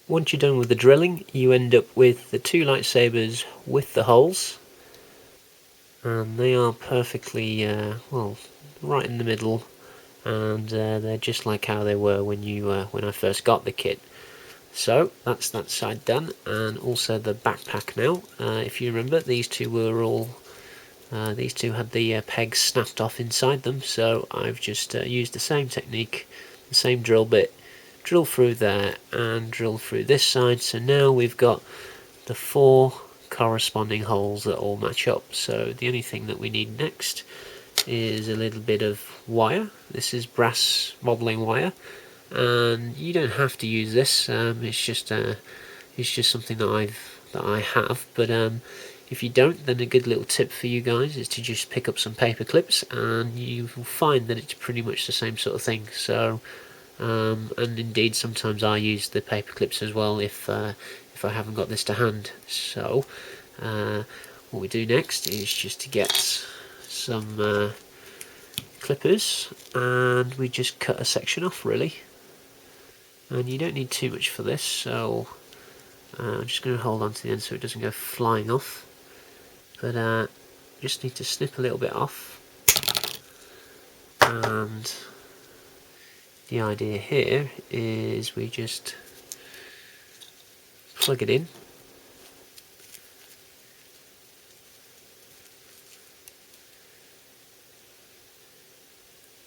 Once you're done with the drilling, you end up with the two lightsabers with the holes, and they are perfectly, well, right in the middle, and they're just like how they were when I first got the kit. So that's that side done, and also the backpack now. If you remember, these two had the pegs snapped off inside them, so I've just used the same technique, the same drill bit, drill through there and drill through this side. So now we've got the 4 corresponding holes that all match up. So the only thing that we need next is a little bit of wire. This is brass modelling wire, and you don't have to use this. It's just something that I have. But if you don't, then a good little tip for you guys is to just pick up some paper clips, and you will find that it's pretty much the same sort of thing. So, and indeed, sometimes I use the paper clips as well if I haven't got this to hand. So, what we do next is just to get some clippers, and we just cut a section off, really. And you don't need too much for this, so I'm just going to hold on to the end so it doesn't go flying off. But just need to snip a little bit off. And the idea here is we just plug it in.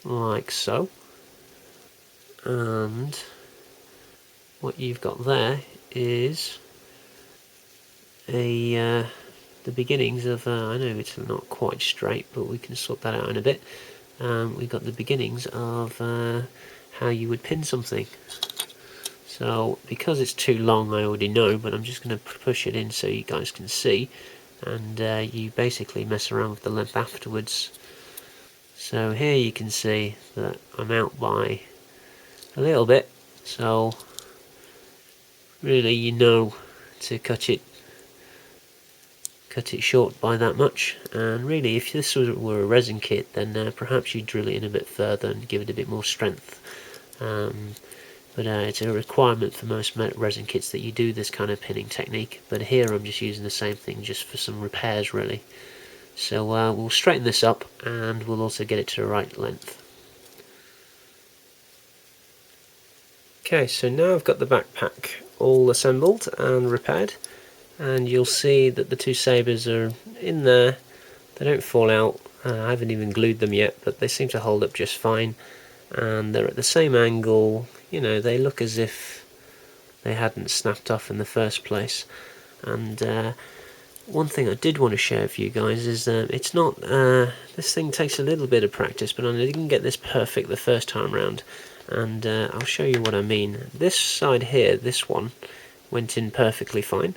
Like so. And what you've got there is the beginnings of, I know it's not quite straight, but we can sort that out in a bit. We've got the beginnings of how you would pin something. So because it's too long, I already know, but I'm just going to push it in so you guys can see, and you basically mess around with the length afterwards. So here you can see that I'm out by a little bit, so really you know to cut it short by that much. And really, if this were a resin kit, then perhaps you'd drill it in a bit further and give it a bit more strength. But it's a requirement for most resin kits that you do this kind of pinning technique. But here I'm just using the same thing just for some repairs, really. So we'll straighten this up, and we'll also get it to the right length. Okay, so now I've got the backpack all assembled and repaired, and you'll see that the two sabers are in there. They don't fall out. I haven't even glued them yet, but they seem to hold up just fine, and they're at the same angle. You know, they look as if they hadn't snapped off in the first place. And one thing I did want to share with you guys is it's not, this thing takes a little bit of practice, but I didn't get this perfect the first time round, and I'll show you what I mean. This side here, this one, went in perfectly fine,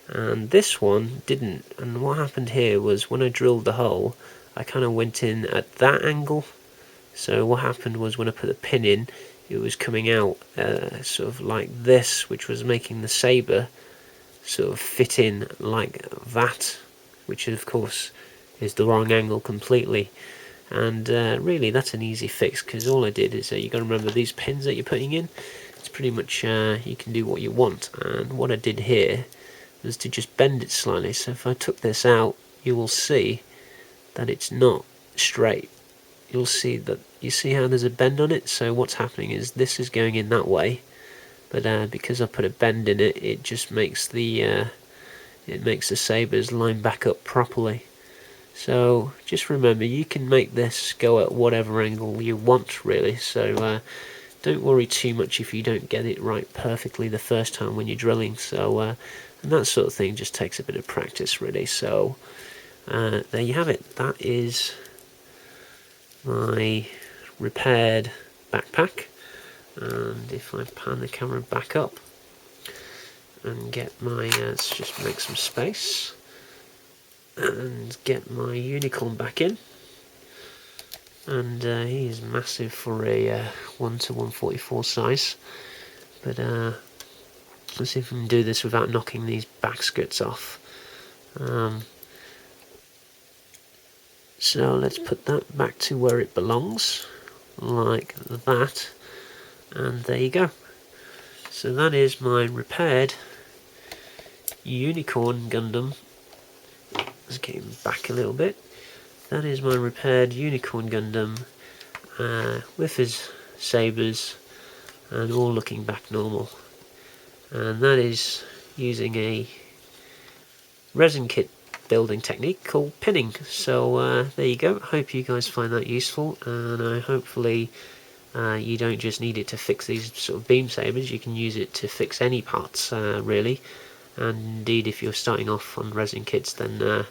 and this one didn't. And what happened here was when I drilled the hole, I kind of went in at that angle. So what happened was when I put the pin in, it was coming out sort of like this, which was making the saber sort of fit in like that, which of course is the wrong angle completely. And really that's an easy fix, because all I did is you got to remember these pins that you're putting in, it's pretty much you can do what you want. And what I did here was to just bend it slightly. So if I took this out, you will see that it's not straight. You'll see that, you see how there's a bend on it. So what's happening is this is going in that way, but because I put a bend in it, it just makes the sabers line back up properly. So just remember, you can make this go at whatever angle you want, really. So don't worry too much if you don't get it right perfectly the first time when you're drilling. So and that sort of thing just takes a bit of practice, really. So there you have it. That is my repaired backpack. And if I pan the camera back up and get my, let's just make some space and get my unicorn back in. And he is massive for a 1:144 size, but let's see if we can do this without knocking these back skirts off. So let's put that back to where it belongs, like that, and there you go. So that is my repaired Unicorn Gundam. Let's get him back a little bit. That is my repaired Unicorn Gundam with his sabres and all looking back normal. And that is using a resin kit building technique called pinning. So there you go. Hope you guys find that useful, and hopefully you don't just need it to fix these sort of beam sabers. You can use it to fix any parts really, and indeed if you're starting off on resin kits, then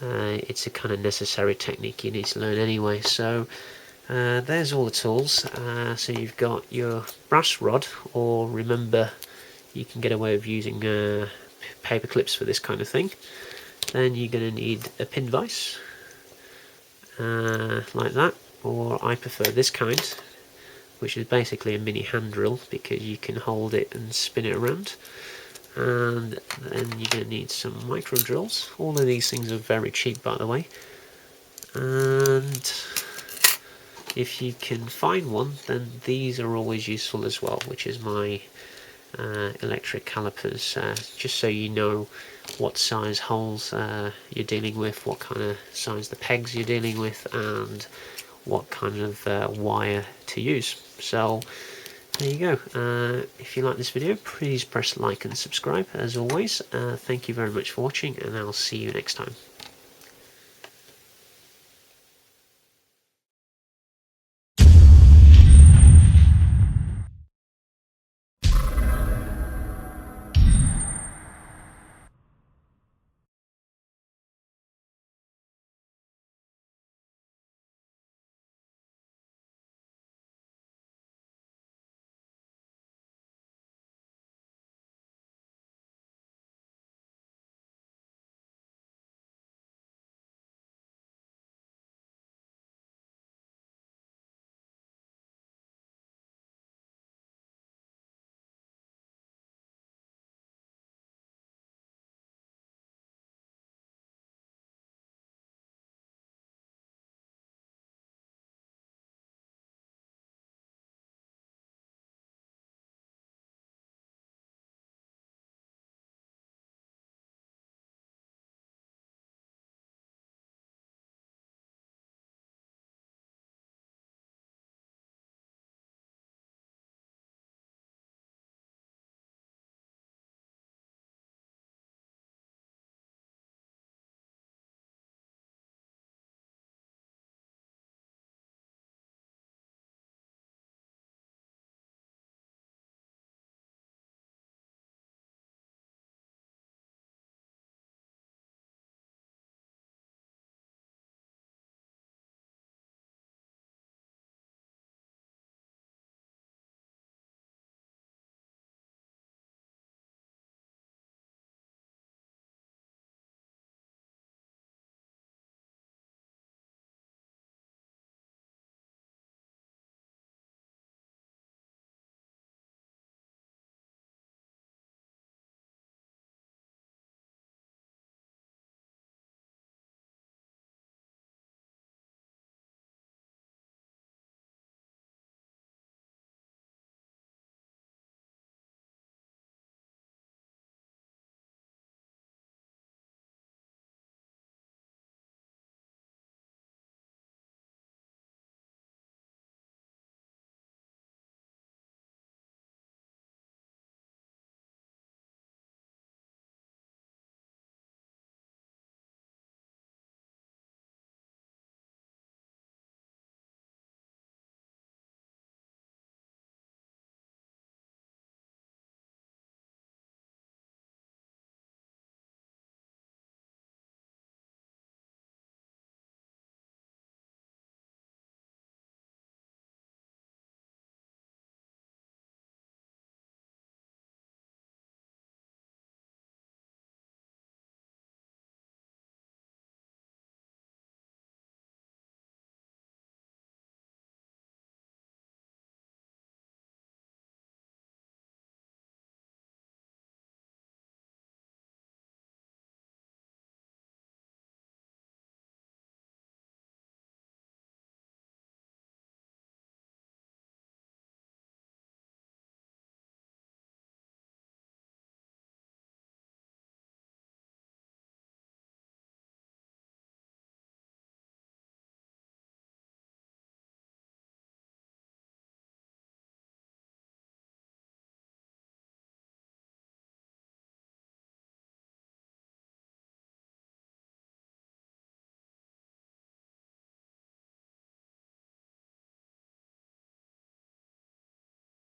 it's a kind of necessary technique you need to learn anyway. So there's all the tools. So you've got your brass rod, or remember you can get away with using paper clips for this kind of thing. Then you're going to need a pin vise like that, or I prefer this kind, which is basically a mini hand drill because you can hold it and spin it around. And then you're going to need some micro drills. All of these things are very cheap, by the way, and if you can find one, then these are always useful as well, which is my electric calipers, just so you know what size holes you're dealing with, what kind of size the pegs you're dealing with, and what kind of wire to use. So there you go. If you like this video, please press like and subscribe as always. Thank you very much for watching, and I'll see you next time.